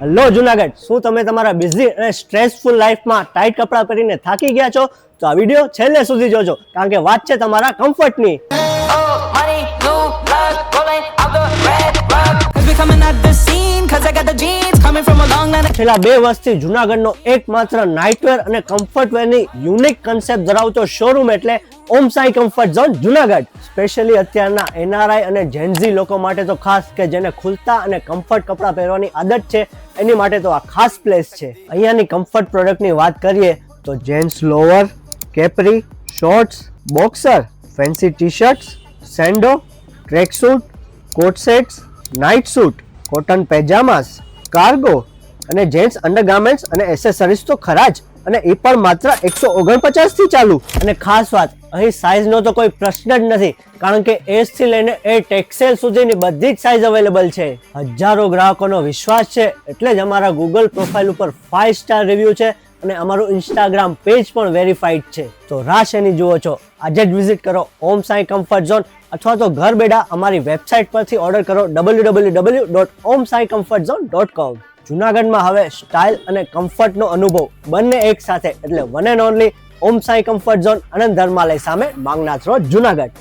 Hello Junagadh, શું તમે તમારા બિઝી અને સ્ટ્રેસફુલ લાઈફમાં ટાઈટ કપડાં પહેરીને થાકી ગયા છો? તો આ વિડીયો છેલ્લે સુધી જોજો, કારણ કે વાત છે તમારા કમ્ફર્ટની. છેલ્લા 2 વર્ષથી જુનાગઢનો એકમાત્ર નાઇટવેર અને કમ્ફર્ટવેરની યુનિક કન્સેપ્ટ ધરાવતો શોરૂમ એટલે Om Sai comfort zone Junagadh. Specially અત્યારના એનઆરઆઈ અને જેનઝી લોકો માટે તો ખાસ, કે જેને ખુલતા અને કમ્ફર્ટ કપડાં પહેરવાની આદત છે, એની માટે તો આ ખાસ પ્લેસ છે. અહીંયાની કમ્ફર્ટ પ્રોડક્ટની વાત કરીએ તો gents lower, capri, shorts, boxer, fancy T shirts, sando, track suit, coat sets, night suit, cotton pajamas, cargo અને જેન્ટ્સ અંડરગાર્મેન્ટ્સ અને એસેસરીઝ તો ખરા જ, અને એ પણ માત્ર 149 થી ચાલુ. અને ખાસ વાત, અહીં સાઇઝનો તો કોઈ પ્રશ્ન જ નથી, કારણ કે એસ થી લઈને 8 XL સુધીની બધી જ સાઇઝ અવેલેબલ છે. હજારો ગ્રાહકોનો વિશ્વાસ છે, એટલે જ અમારા ગૂગલ પ્રોફાઇલ ઉપર 5 સ્ટાર રિવ્યુ છે અને અમારું ઇન્સ્ટાગ્રામ પેજ પણ વેરીફાઈડ છે. તો રાહ શેની જુઓ છો? આજે જ વિઝિટ કરો ઓમ સાઈ કમ્ફર્ટ ઝોન, અથવા તો ઘર બેઠા અમારી વેબસાઇટ પરથી ઓર્ડર કરો www.omsaicomfortzone.com. જુનાગઢમાં હવે સ્ટાઇલ અને કમ્ફર્ટનો અનુભવ બંને એક સાથે, એટલે one and only Om Sai comfort zone, Anand Dharmalay સામે, માંગનાથ રોડ, જુનાગઢ.